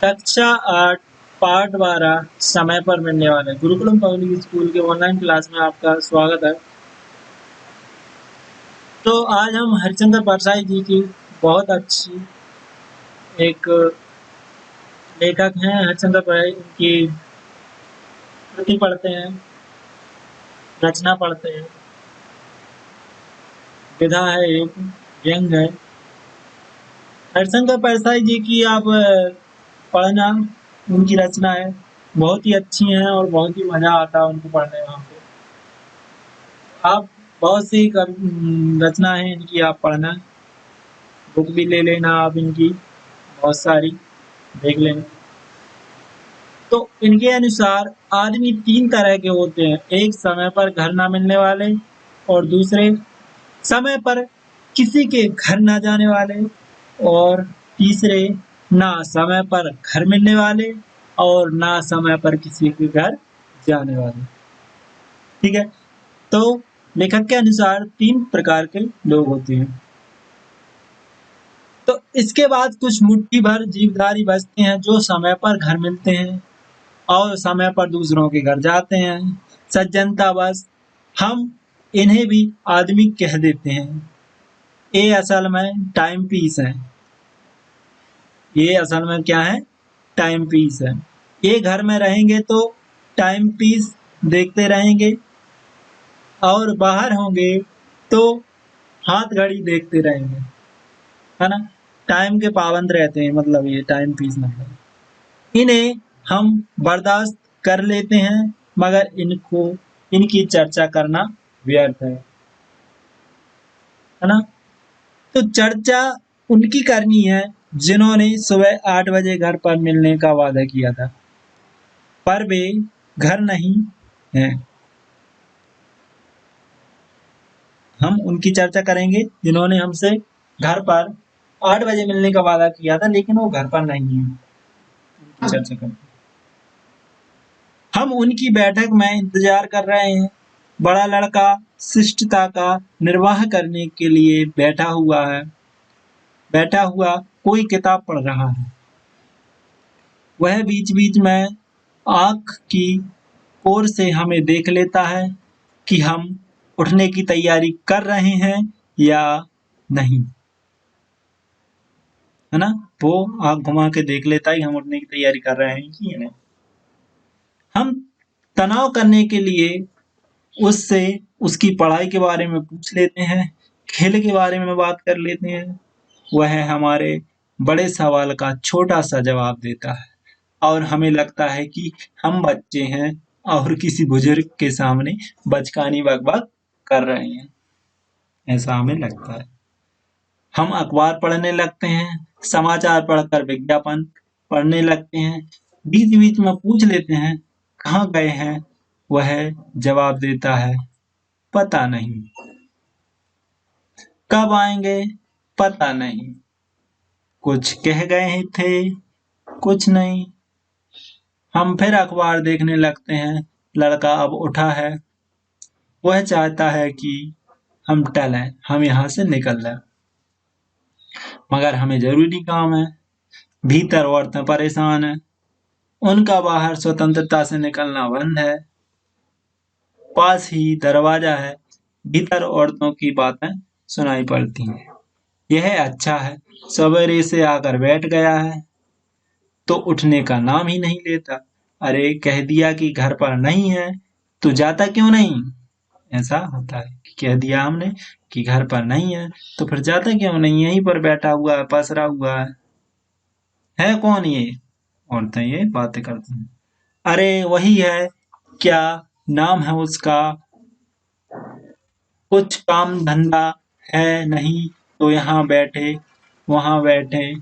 कक्षा 8 पाठ 12 समय पर मिलने वाले गुरुकुलम पब्लिक स्कूल के ऑनलाइन क्लास में आपका स्वागत है। तो आज हम हरिश्चंद्र परसाई जी की बहुत अच्छी एक लेखक हैं हरिश्चंद्र परसाई, उनकी कृति पढ़ते हैं, रचना पढ़ते हैं। विधा है, एक व्यंग है। हरिश्चंद्र परसाई जी की आप पढ़ना, उनकी रचना है, बहुत ही अच्छी है और बहुत ही मजा आता है उनको पढ़ने में। आप बहुत सी रचना है इनकी, आप पढ़ना, बुक भी ले लेना आप इनकी, बहुत सारी देख लेना। तो इनके अनुसार आदमी 3 तरह के होते हैं, एक समय पर घर ना मिलने वाले, और दूसरे समय पर किसी के घर ना जाने वाले, और तीसरे ना समय पर घर मिलने वाले और ना समय पर किसी के घर जाने वाले। ठीक है, तो लेखक के अनुसार 3 प्रकार के लोग होते हैं। तो इसके बाद कुछ मुट्ठी भर जीवधारी बचते हैं जो समय पर घर मिलते हैं और समय पर दूसरों के घर जाते हैं। सज्जनता बस हम इन्हें भी आदमी कह देते हैं। ये असल में टाइम पीस है। ये असल में क्या है? टाइम पीस है। ये घर में रहेंगे तो टाइम पीस देखते रहेंगे, और बाहर होंगे तो हाथ घड़ी देखते रहेंगे, है ना। टाइम के पाबंद रहते हैं, मतलब ये टाइम पीस मतलब। इन्हें हम बर्दाश्त कर लेते हैं, मगर इनकी चर्चा करना व्यर्थ है ना। तो चर्चा उनकी करनी है जिन्होंने सुबह 8 बजे घर पर मिलने का वादा किया था, पर वे घर नहीं हैं। हम उनकी चर्चा करेंगे जिन्होंने हमसे घर पर 8 बजे मिलने का वादा किया था, लेकिन वो घर पर नहीं है। उनकी चर्चा करेंगे। हम उनकी बैठक में इंतजार कर रहे हैं। बड़ा लड़का शिष्टता का निर्वाह करने के लिए बैठा हुआ कोई किताब पढ़ रहा है। वह बीच बीच में आंख की ओर से हमें देख लेता है कि हम उठने की तैयारी कर रहे हैं या नहीं, है ना। वो आंख घुमा के देख लेता है कि हम उठने की तैयारी कर रहे हैं कि नहीं। हम तनाव करने के लिए उससे उसकी पढ़ाई के बारे में पूछ लेते हैं, खेल के बारे में बात कर लेते हैं। वह हमारे बड़े सवाल का छोटा सा जवाब देता है, और हमें लगता है कि हम बच्चे हैं और किसी बुजुर्ग के सामने बचकानी बकबक कर रहे हैं, ऐसा हमें लगता है। हम अखबार पढ़ने लगते हैं, समाचार पढ़कर विज्ञापन पढ़ने लगते हैं। बीच बीच में पूछ लेते हैं कहाँ गए हैं। वह जवाब देता है पता नहीं। कब आएंगे पता नहीं। कुछ कह गए थे, कुछ नहीं। हम फिर अखबार देखने लगते हैं। लड़का अब उठा है। वह चाहता है कि हम टलें, हम यहाँ से निकल जाएं, मगर हमें जरूरी काम है। भीतर औरतें परेशान हैं, उनका बाहर स्वतंत्रता से निकलना बंद है। पास ही दरवाजा है, भीतर औरतों की बातें सुनाई पड़ती हैं। यह अच्छा है, सवेरे से आकर बैठ गया है तो उठने का नाम ही नहीं लेता। अरे कह दिया कि घर पर नहीं है तो जाता क्यों नहीं? ऐसा होता है कि कह दिया हमने कि घर पर नहीं है तो फिर जाता क्यों नहीं? यहीं पर बैठा हुआ है, पसरा हुआ है कौन ये? औरतें ये बातें करती हैं। अरे वही है, क्या नाम है उसका, कुछ काम धंधा है नहीं तो यहाँ बैठे वहां बैठे।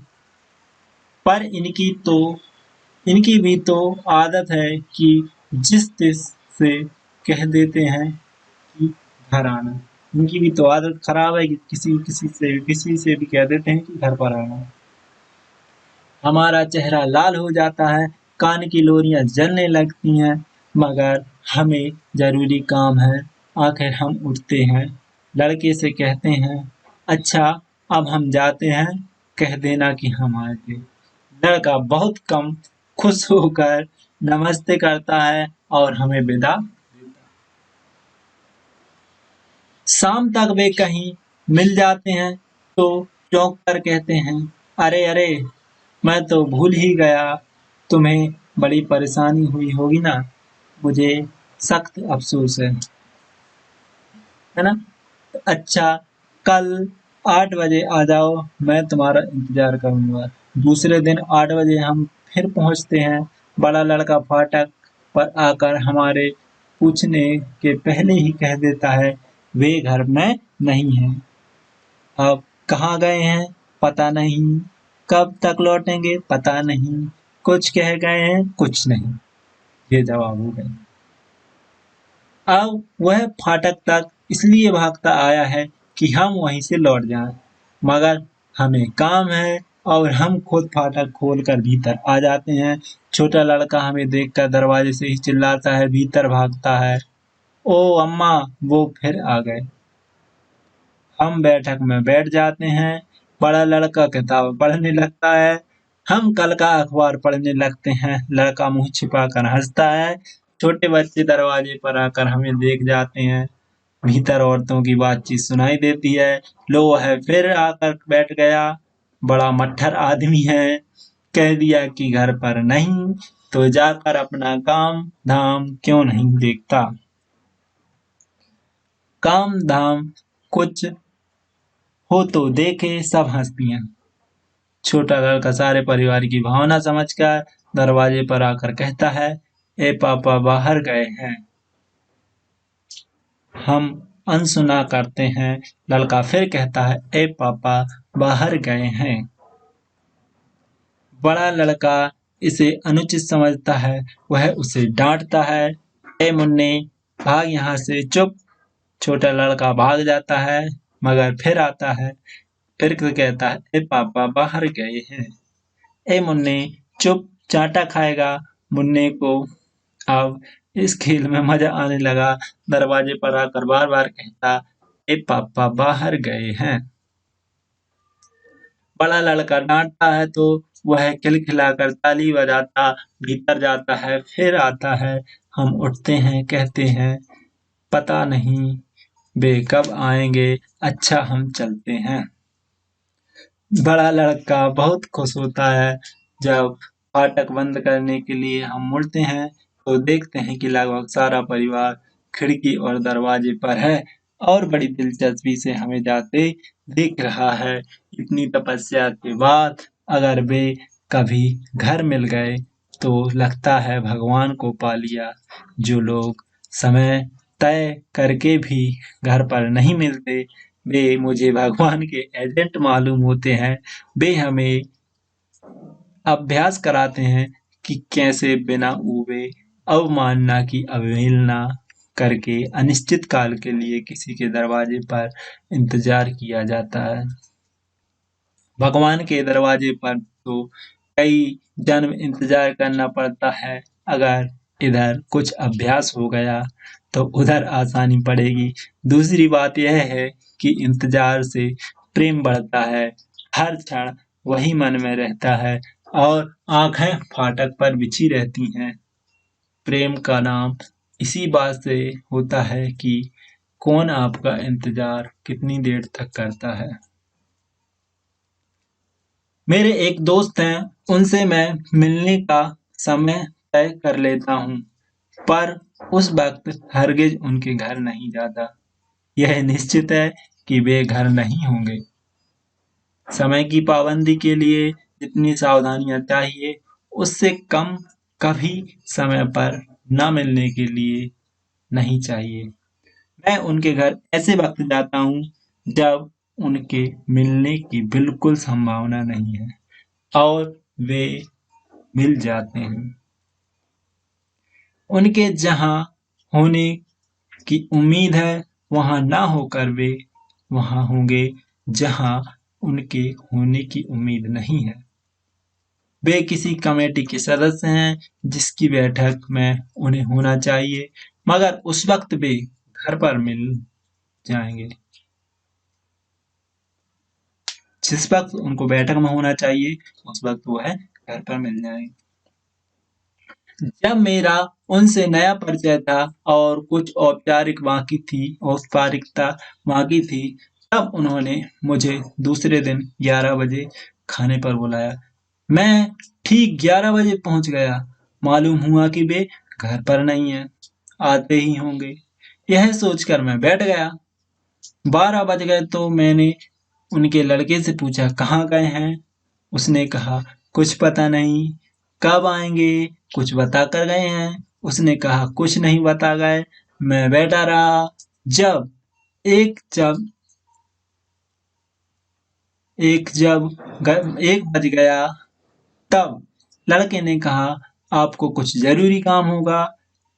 पर इनकी भी तो आदत है कि जिस तिस से कह देते हैं कि घर आना। इनकी भी तो आदत खराब है कि किसी से भी कह देते हैं कि घर पर आना। हमारा चेहरा लाल हो जाता है, कान की लोरियां जलने लगती हैं, मगर हमें जरूरी काम है। आखिर हम उठते हैं, लड़के से कहते हैं अच्छा अब हम जाते हैं, कह देना कि हम आए थे। लड़का बहुत कम खुश होकर नमस्ते करता है और हमें विदा देता है। शाम तक वे कहीं मिल जाते हैं तो चौंक कर कहते हैं, अरे अरे, मैं तो भूल ही गया, तुम्हें बड़ी परेशानी हुई होगी ना, मुझे सख्त अफसोस है ना? अच्छा, कल 8 बजे आ जाओ, मैं तुम्हारा इंतजार करूंगा। दूसरे दिन 8 बजे हम फिर पहुंचते हैं। बड़ा लड़का फाटक पर आकर हमारे पूछने के पहले ही कह देता है, वे घर में नहीं हैं। अब कहाँ गए हैं पता नहीं, कब तक लौटेंगे पता नहीं, कुछ कह गए हैं कुछ नहीं। ये जवाब हो गए। अब वह फाटक तक इसलिए भागता आया है कि हम वहीं से लौट जाएं, मगर हमें काम है और हम खुद फाटक खोलकर भीतर आ जाते हैं। छोटा लड़का हमें देखकर दरवाजे से ही चिल्लाता है, भीतर भागता है, ओ अम्मा, वो फिर आ गए। हम बैठक में बैठ जाते हैं। बड़ा लड़का किताब पढ़ने लगता है। हम कल का अखबार पढ़ने लगते हैं। लड़का मुंह छिपाकर हंसता है। छोटे बच्चे दरवाजे पर आकर हमें देख जाते हैं। भीतर औरतों की बातचीत सुनाई देती है। लो वह फिर आकर बैठ गया। बड़ा मट्ठर आदमी है। कह दिया कि घर पर नहीं तो जाकर अपना काम धाम क्यों नहीं देखता। काम धाम कुछ हो तो देखे, सब हंसती हैं। छोटा लड़का सारे परिवार की भावना समझकर दरवाजे पर आकर कहता है, ए पापा बाहर गए हैं। हम अनसुना करते हैं। लड़का फिर कहता है, ए पापा बाहर गए हैं। बड़ा लड़का इसे अनुचित समझता है। वह उसे डांटता है, ए मुन्ने, भाग यहाँ से, चुप। छोटा लड़का भाग जाता है मगर फिर आता है। फिर कहता है, ए पापा बाहर गए हैं। ए मुन्ने, चुप, चांटा खाएगा। मुन्ने को अब इस खेल में मजा आने लगा। दरवाजे पर आकर बार बार कहता, ए पापा बाहर गए हैं। बड़ा लड़का डांटता है तो वह खिलखिलाकर ताली बजाता भीतर जाता है, फिर आता है। हम उठते हैं, कहते हैं, पता नहीं वे कब आएंगे, अच्छा हम चलते हैं। बड़ा लड़का बहुत खुश होता है। जब फाटक बंद करने के लिए हम मुड़ते हैं तो देखते हैं कि लगभग सारा परिवार खिड़की और दरवाजे पर है और बड़ी दिलचस्पी से हमें जाते देख रहा है। इतनी तपस्या के बाद अगर वे कभी घर मिल गए तो लगता है भगवान को पा लिया। जो लोग समय तय करके भी घर पर नहीं मिलते, वे मुझे भगवान के एजेंट मालूम होते हैं। वे हमें अभ्यास कराते हैं कि कैसे बिना ऊबे अवमानना की अवहेलना करके अनिश्चित काल के लिए किसी के दरवाजे पर इंतजार किया जाता है। भगवान के दरवाजे पर तो कई जन्म इंतजार करना पड़ता है। अगर इधर कुछ अभ्यास हो गया तो उधर आसानी पड़ेगी। दूसरी बात यह है कि इंतजार से प्रेम बढ़ता है। हर क्षण वही मन में रहता है और आंखें फाटक पर बिछी रहती हैं। प्रेम का नाम इसी बात से होता है कि कौन आपका इंतजार कितनी देर तक करता है। मेरे एक दोस्त हैं, उनसे मैं मिलने का समय तय कर लेता हूँ, पर उस वक्त हरगिज उनके घर नहीं जाता। यह निश्चित है कि वे घर नहीं होंगे। समय की पाबंदी के लिए जितनी सावधानियां चाहिए, उससे कम कभी समय पर न मिलने के लिए नहीं चाहिए। मैं उनके घर ऐसे वक्त जाता हूँ जब उनके मिलने की बिल्कुल संभावना नहीं है और वे मिल जाते हैं। उनके जहाँ होने की उम्मीद है, वहाँ ना होकर वे वहाँ होंगे जहाँ उनके होने की उम्मीद नहीं है। वे किसी कमेटी के सदस्य हैं जिसकी बैठक में उन्हें होना चाहिए, मगर उस वक्त वे घर पर मिल जाएंगे जिस वक्त उनको बैठक में होना चाहिए, उस वक्त वो है घर पर मिल जाएंगे। जब मेरा उनसे नया परिचय था और कुछ औपचारिकता बाकी थी, तब उन्होंने मुझे दूसरे दिन 11 बजे खाने पर बुलाया। मैं ठीक 11 बजे पहुंच गया। मालूम हुआ कि वे घर पर नहीं हैं, आते ही होंगे। यह सोचकर मैं बैठ गया। 12 बज गए तो मैंने उनके लड़के से पूछा, कहाँ गए हैं? उसने कहा, कुछ पता नहीं। कब आएंगे? कुछ बता कर गए हैं? उसने कहा, कुछ नहीं बता गए। मैं बैठा रहा। जब एक जब एक जब 1 बज गया, तब लड़के ने कहा, आपको कुछ जरूरी काम होगा।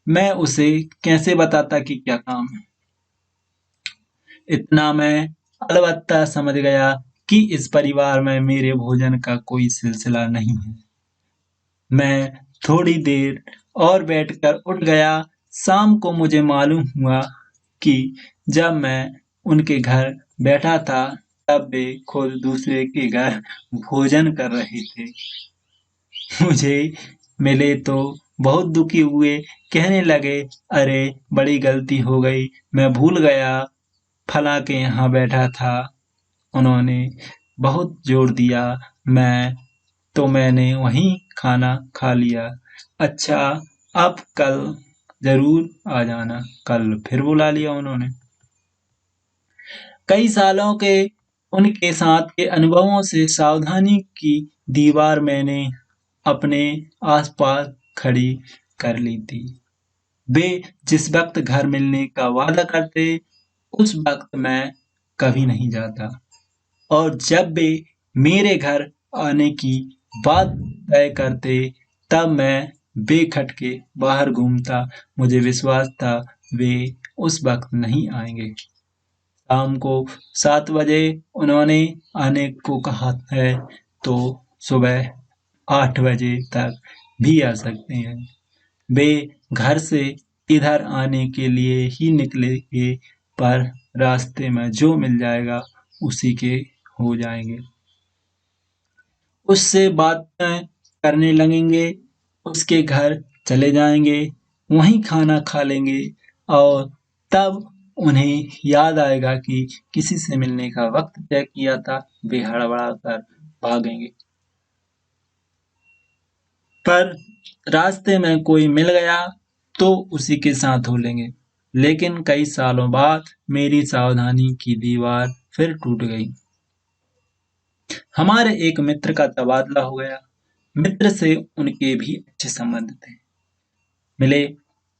मैं उसे कैसे बताता कि क्या काम है। इतना मैं अलबत्ता समझ गया कि इस परिवार में मेरे भोजन का कोई सिलसिला नहीं है। मैं थोड़ी देर और बैठकर उठ गया। शाम को मुझे मालूम हुआ कि जब मैं उनके घर बैठा था, तब वे खुद दूसरे के घर भोजन कर रहे थे। मुझे मिले तो बहुत दुखी हुए, कहने लगे, अरे बड़ी गलती हो गई, मैं भूल गया फलां के यहाँ बैठा था। उन्होंने बहुत जोर दिया, मैंने वहीं खाना खा लिया। अच्छा, अब कल जरूर आ जाना। कल फिर बुला लिया उन्होंने। कई सालों के उनके साथ के अनुभवों से सावधानी की दीवार मैंने अपने आसपास खड़ी कर ली थी। वे जिस वक्त घर मिलने का वादा करते, उस वक्त मैं कभी नहीं जाता, और जब वे मेरे घर आने की बात तय करते, तब मैं बेखटके बाहर घूमता। मुझे विश्वास था वे उस वक्त नहीं आएंगे। शाम को 7 बजे उन्होंने आने को कहा है, तो सुबह 8 बजे तक भी आ सकते हैं। वे घर से इधर आने के लिए ही निकलेंगे, पर रास्ते में जो मिल जाएगा उसी के हो जाएंगे। उससे बातें करने लगेंगे, उसके घर चले जाएंगे, वहीं खाना खा लेंगे, और तब उन्हें याद आएगा कि किसी से मिलने का वक्त तय किया था। वे हड़बड़ा कर भागेंगे। पर रास्ते में कोई मिल गया तो उसी के साथ हो लेंगे। लेकिन कई सालों बाद मेरी सावधानी की दीवार फिर टूट गई। हमारे एक मित्र का तबादला हो गया। मित्र से उनके भी अच्छे संबंध थे। मिले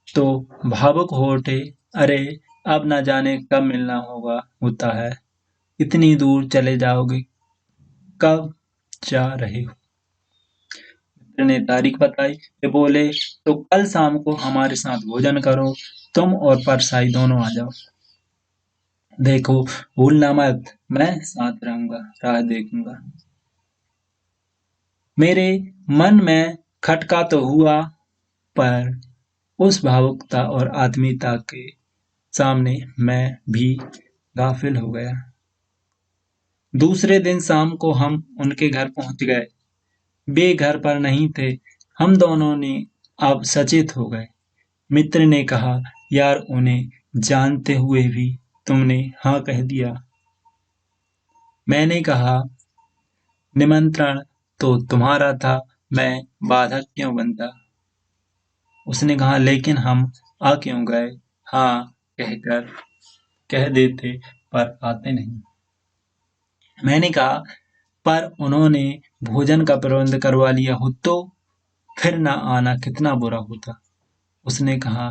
तो भावुक हो उठे, अरे अब न जाने कब मिलना होता है। इतनी दूर चले जाओगे, कब जा रहे हो? मित्र ने तारीख बताई। वे बोले, तो कल शाम को हमारे साथ भोजन करो, तुम और परसाई दोनों आ जाओ। देखो भूलना मत, मैं साथ रहूंगा, राह देखूंगा। मेरे मन में खटका तो हुआ, पर उस भावुकता और आत्मीयता के सामने मैं भी गाफिल हो गया। दूसरे दिन शाम को हम उनके घर पहुंच गए। वे घर पर नहीं थे। हम दोनों ने अब सचेत हो गए। मित्र ने कहा, यार उन्हें जानते हुए भी तुमने हाँ कह दिया। मैंने कहा, निमंत्रण तो तुम्हारा था, मैं बाधक क्यों बनता? उसने कहा, लेकिन हम आ क्यों गए? हाँ कहकर कह देते, पर आते नहीं। मैंने कहा, पर उन्होंने भोजन का प्रबंध करवा लिया हो तो फिर ना आना कितना बुरा होता। उसने कहा,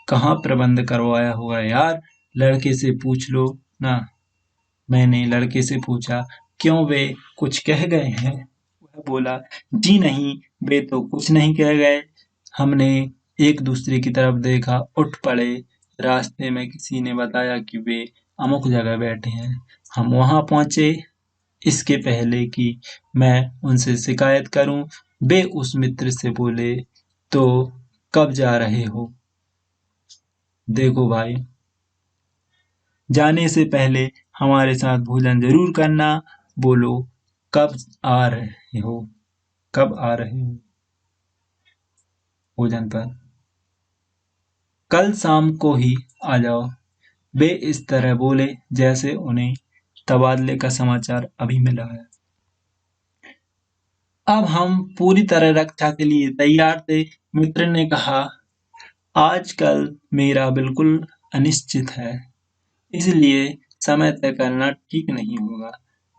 कहाँ प्रबंध करवाया हुआ यार, लड़के से पूछ लो ना। मैंने लड़के से पूछा, क्यों वे कुछ कह गए हैं? वह बोला, जी नहीं, वे तो कुछ नहीं कह गए। हमने एक दूसरे की तरफ देखा, उठ पड़े। रास्ते में किसी ने बताया कि वे अमुक जगह बैठे हैं। हम वहां पहुंचे। इसके पहले कि मैं उनसे शिकायत करूं, वे उस मित्र से बोले, तो कब जा रहे हो? देखो भाई, जाने से पहले हमारे साथ भोजन जरूर करना। बोलो कब आ रहे हो? कब आ रहे हो भोजन पर? कल शाम को ही आ जाओ। वे इस तरह बोले जैसे उन्हें तबादले का समाचार अभी मिला है। अब हम पूरी तरह रक्षा के लिए तैयार थे। मित्र ने कहा, आजकल मेरा बिल्कुल अनिश्चित है, इसलिए समय तय करना ठीक नहीं होगा।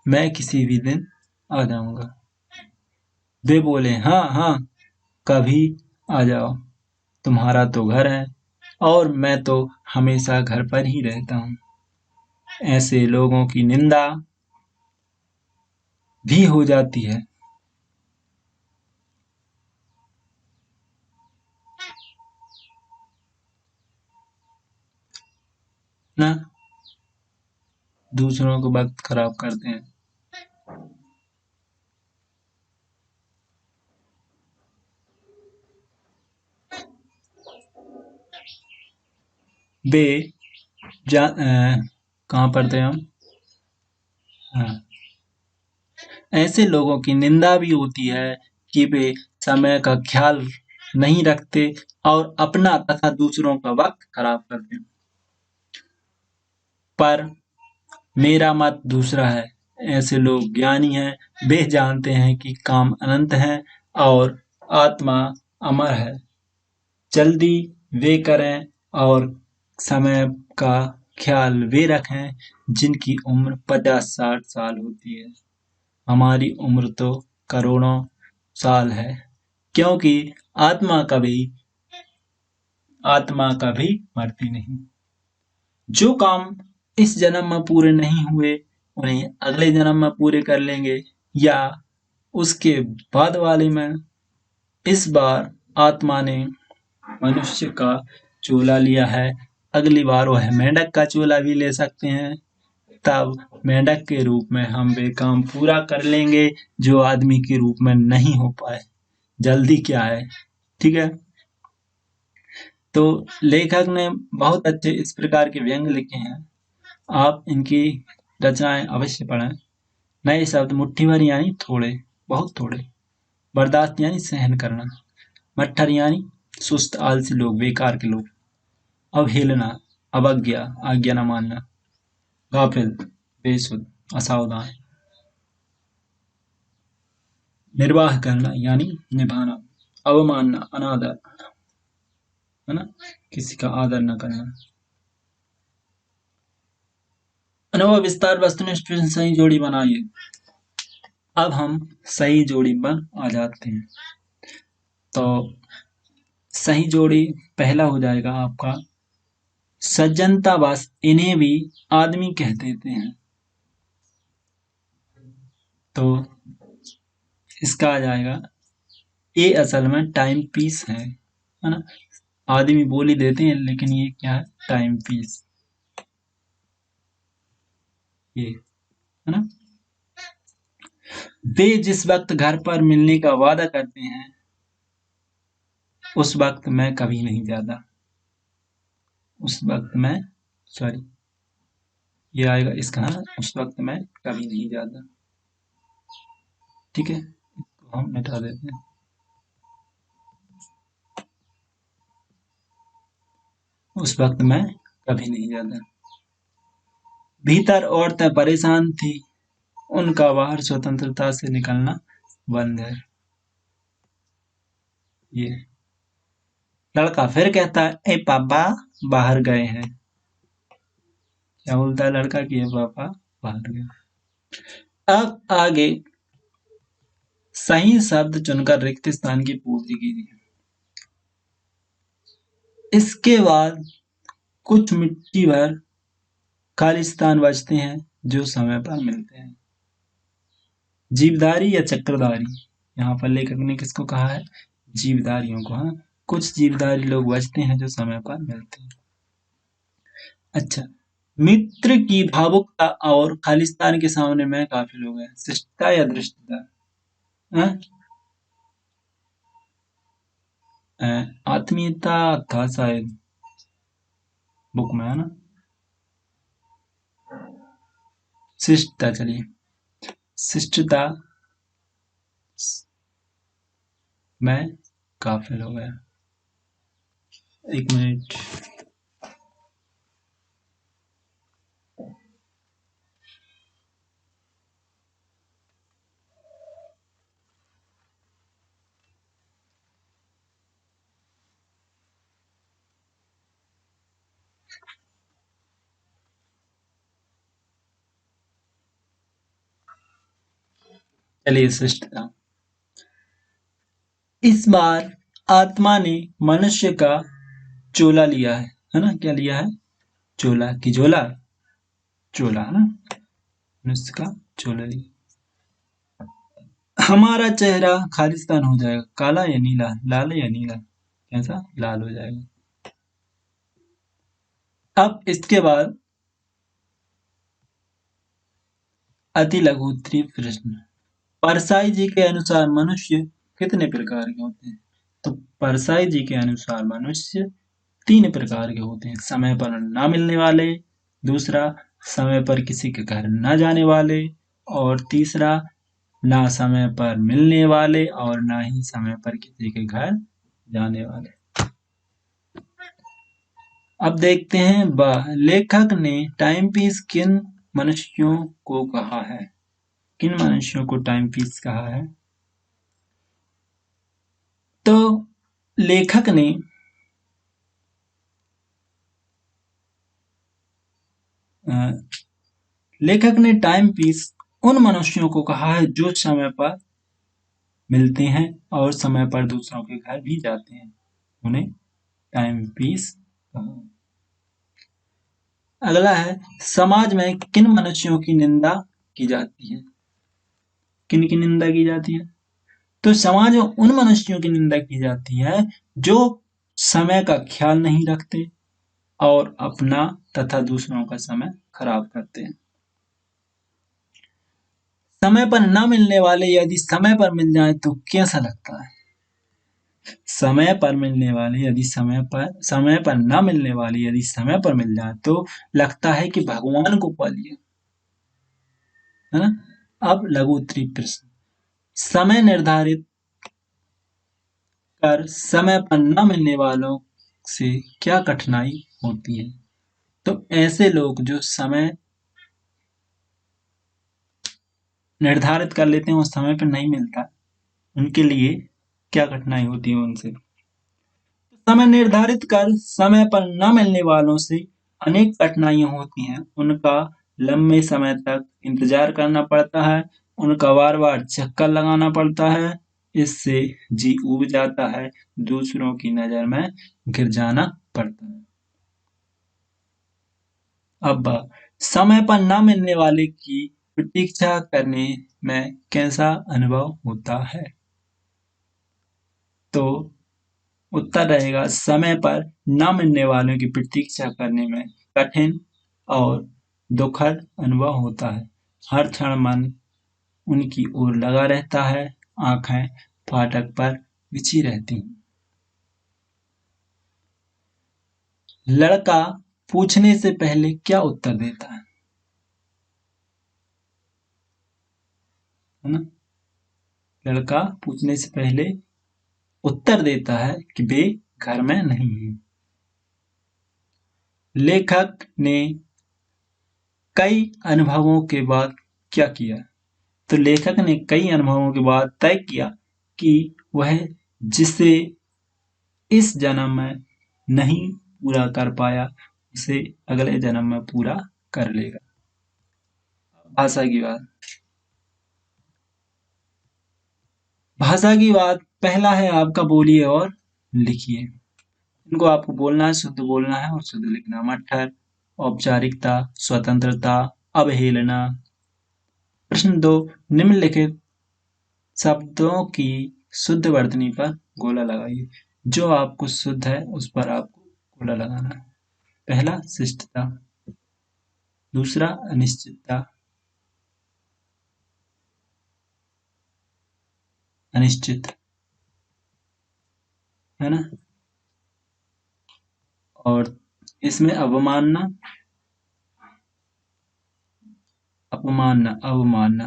मैं किसी भी दिन आ जाऊंगा। वे बोले, हाँ हाँ, कभी आ जाओ। तुम्हारा तो घर है और मैं तो हमेशा घर पर ही रहता हूँ। ऐसे लोगों की निंदा भी हो जाती है ना, दूसरों को वक्त खराब करते हैं। वे कहाँ पर थे हम? हाँ। ऐसे लोगों की निंदा भी होती है कि वे समय का ख्याल नहीं रखते और अपना तथा दूसरों का वक्त खराब करते हैं। पर मेरा मत दूसरा है। ऐसे लोग ज्ञानी हैं, वे जानते हैं कि काम अनंत है और आत्मा अमर है। जल्दी वे करें और समय का ख्याल वे रखें जिनकी उम्र 50-60 साल होती है। हमारी उम्र तो करोड़ों साल है, क्योंकि आत्मा कभी आत्मा कभी मरती नहीं। जो काम इस जन्म में पूरे नहीं हुए, उन्हें अगले जन्म में पूरे कर लेंगे या उसके बाद वाले में। इस बार आत्मा ने मनुष्य का चोला लिया है, अगली बार वह मेंढक का चोला भी ले सकते हैं। तब मेंढक के रूप में हम वे काम पूरा कर लेंगे जो आदमी के रूप में नहीं हो पाए। जल्दी क्या है, ठीक है। तो लेखक ने बहुत अच्छे इस प्रकार के व्यंग लिखे हैं। आप इनकी रचनाएं अवश्य पढ़ें। नए शब्द मुट्ठी भर यानी थोड़े, बहुत थोड़े। बर्दाश्त यानी सहन करना। मट्ठर यानी सुस्त, आलसी लोग, बेकार के लोग। अवहेलना, अवज्ञा, आज्ञा न मानना। गाफिल, बेसुध, असावधान। निर्वाह करना यानी निभाना। अवमानना, अनादर, है ना, किसी का आदर न करना। अनुभव विस्तार वस्तुनिष्ठ प्रश्न सही जोड़ी बनाइए। अब हम सही जोड़ी पर आ जाते हैं। तो सही जोड़ी पहला हो जाएगा आपका, सज्जनता बस इन्हें भी आदमी कह देते हैं। तो इसका आ जाएगा, ये असल में टाइम पीस है ना। आदमी बोल ही देते हैं लेकिन ये क्या है, टाइम पीस, ये है ना। वे जिस वक्त घर पर मिलने का वादा करते हैं उस वक्त मैं कभी नहीं जाता। उस वक्त मैं, सॉरी, ये आएगा इसका, उस वक्त मैं कभी नहीं जाता। ठीक है, इसको हम मिटा देते हैं। उस वक्त मैं कभी नहीं जाता। भीतर औरतें परेशान थी, उनका बाहर स्वतंत्रता से निकलना बंद है। ये लड़का फिर कहता है, ए पापा बाहर गए हैं। क्या बोलता है लड़का कि ए पापा बाहर गए। अब आगे सही शब्द चुनकर रिक्त स्थान की पूर्ति कीजिए। इसके बाद कुछ मिट्टी भर खाली स्थान बचते हैं जो समय पर मिलते हैं। जीवधारी या चक्रधारी, यहाँ पर लेखक ने किसको कहा है, जीवधारियों को। हाँ, कुछ जीवधारी लोग बचते हैं जो समय पर मिलते हैं। अच्छा, मित्र की भावुकता और खालिस्तान के सामने मैं काफिल हो गया। शिष्टता या दृष्टता? हाँ? आत्मीयता था शायद बुक में, है ना। शिष्टता, चलिए शिष्टता मैं काफिल हो गया। 1 मिनट। चलिए शिष्टता। इस बार आत्मा ने मनुष्य का चोला लिया है ना? क्या लिया है? चोला की झोला? चोला है ना? मनुष्य का चोला लिया। हमारा चेहरा खालिस्तान हो जाएगा, काला या नीला, लाल या नीला? कैसा? लाल हो जाएगा। अब इसके बाद अति लघु उत्तरीय प्रश्न। परसाई जी के अनुसार मनुष्य कितने प्रकार के होते हैं? तो परसाई जी के अनुसार मनुष्य 3 प्रकार के होते हैं। समय पर न मिलने वाले, दूसरा समय पर किसी के घर न जाने वाले, और तीसरा ना समय पर मिलने वाले और ना ही समय पर किसी के घर जाने वाले। अब देखते हैं लेखक ने टाइम पीस किन मनुष्यों को कहा है? किन मनुष्यों को टाइम पीस कहा है? तो लेखक ने टाइम पीस उन मनुष्यों को कहा है जो समय पर मिलते हैं और समय पर दूसरों के घर भी जाते हैं, उन्हें टाइम पीस कहा। अगला है, समाज में किन मनुष्यों की निंदा की जाती है? किन की निंदा की जाती है? तो समाज में उन मनुष्यों की निंदा की जाती है जो समय का ख्याल नहीं रखते और अपना तथा दूसरों का समय खराब करते हैं। समय पर न मिलने वाले यदि समय पर मिल जाए तो कैसा लगता है? समय पर मिलने वाले यदि समय पर न मिलने वाले यदि समय पर मिल जाए तो लगता है कि भगवान को पा लिया, है ना? अब लघु उत्तरीय प्रश्न। समय निर्धारित कर समय पर न मिलने वालों से क्या कठिनाई होती है? तो ऐसे लोग जो समय निर्धारित कर लेते हैं और समय पर नहीं मिलता, उनके लिए क्या कठिनाई होती है उनसे? समय निर्धारित कर समय पर न मिलने वालों से अनेक कठिनाइयां होती हैं। उनका लंबे समय तक इंतजार करना पड़ता है, उनका बार बार चक्कर लगाना पड़ता है, इससे जी उब जाता है, दूसरों की नजर में गिर जाना पड़ता है। अब समय पर न मिलने वाले की प्रतीक्षा करने में कैसा अनुभव होता है? तो उत्तर रहेगा, समय पर न मिलने वालों की प्रतीक्षा करने में कठिन और दुखद अनुभव होता है। हर क्षण मन उनकी ओर लगा रहता है, आंखें फाटक पर बिछी रहती हैं। लड़का पूछने से पहले क्या उत्तर देता है ना? लड़का पूछने से पहले उत्तर देता है कि वे घर में नहीं है। लेखक ने कई अनुभवों के बाद क्या किया? तो लेखक ने कई अनुभवों के बाद तय किया कि वह जिसे इस जन्म में नहीं पूरा कर पाया उसे अगले जन्म में पूरा कर लेगा। भाषा की बात। भाषा की बात पहला है आपका बोलिए और लिखिए। इनको आपको बोलना है, शुद्ध बोलना है और शुद्ध लिखना। मट्ठर, औपचारिकता, स्वतंत्रता, अवहेलना। प्रश्न 2, निम्नलिखित शब्दों की शुद्ध वर्तनी पर गोला लगाइए। जो आपको शुद्ध है उस पर आपको गोला लगाना है। पहला शिष्टता, दूसरा अनिश्चितता, अनिश्चित, है ना? और इसमें अवमानना, अपमानना, अवमानना।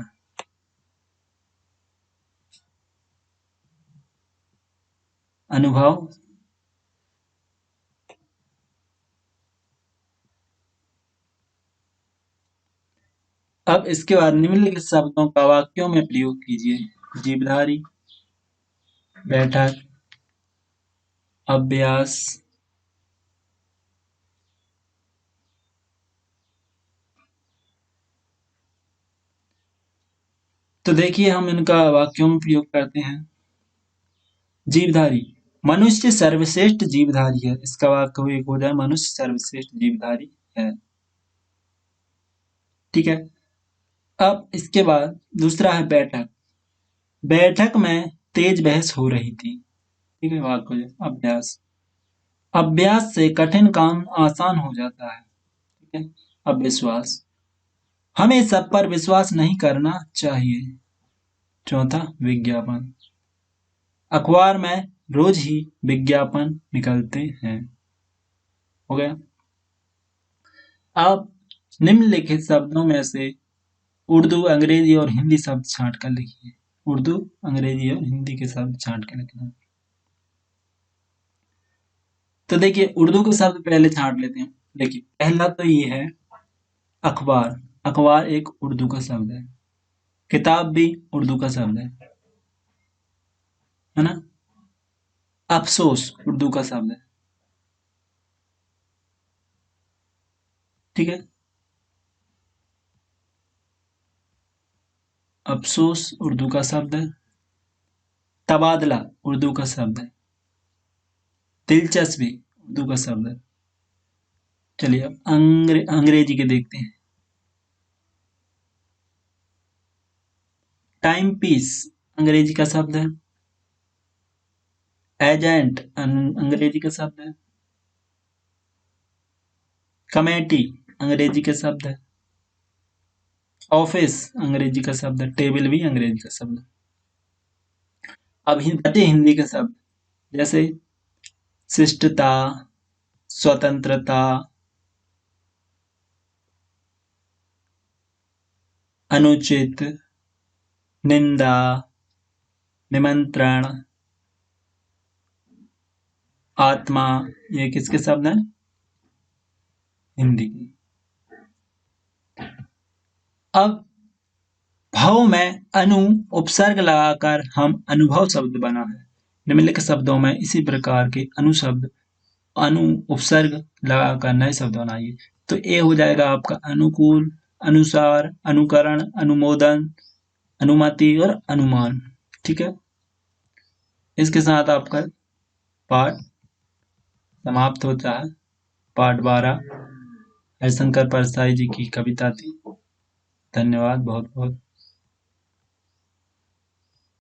अनुभव। अब इसके बाद निम्नलिखित शब्दों का वाक्यों में प्रयोग कीजिए। जीवधारी, बैठक, अभ्यास, तो देखिए हम इनका वाक्यों में प्रयोग करते हैं। जीवधारी, मनुष्य सर्वश्रेष्ठ जीवधारी है। इसका वाक्य एक हो जाए, मनुष्य सर्वश्रेष्ठ जीवधारी है। ठीक है। अब इसके बाद दूसरा है बैठक। बैठक में तेज बहस हो रही थी। ठीक है। वाक्य हो जाए अभ्यास। अभ्यास से कठिन काम आसान हो जाता है। ठीक है। अब विश्वास, हमें सब पर विश्वास नहीं करना चाहिए। चौथा विज्ञापन, अखबार में रोज ही विज्ञापन निकलते हैं। हो गया। अब निम्नलिखित शब्दों में से उर्दू, अंग्रेजी और हिंदी शब्द छांट कर लिखिए। उर्दू, अंग्रेजी और हिंदी के शब्द छांट कर लिखना। तो देखिए उर्दू के शब्द पहले छांट लेते हैं। देखिए पहला तो ये है अखबार। अखबार एक उर्दू का शब्द है। किताब भी उर्दू का शब्द है ना। अफसोस उर्दू का शब्द है। ठीक है। अफसोस उर्दू का शब्द है। तबादला उर्दू का शब्द है। दिलचस्पी उर्दू का शब्द है। चलिए अब अंग्रेजी के देखते हैं। टाइम पीस अंग्रेजी का शब्द है। एजेंट अंग्रेजी का शब्द है। कमेटी अंग्रेजी का शब्द है। ऑफिस अंग्रेजी का शब्द है। टेबल भी अंग्रेजी का शब्द है। अब बचे हिंदी के शब्द, जैसे शिष्टता, स्वतंत्रता, अनुचित, निंदा, निमंत्रण, आत्मा, ये किसके शब्द हैं? हिंदी के। अब भाव में अनु उपसर्ग लगाकर हम अनुभव शब्द बना है। निम्नलिखित शब्दों में इसी प्रकार के अनुशब्द अनु उपसर्ग लगाकर नए शब्द बनाइए। तो ए हो जाएगा आपका अनुकूल, अनुसार, अनुकरण, अनुमोदन, अनुमति और अनुमान। ठीक है। इसके साथ आपका पाठ समाप्त होता है। पाठ 12 हरिशंकर परसाई जी की कविता थी। धन्यवाद बहुत बहुत।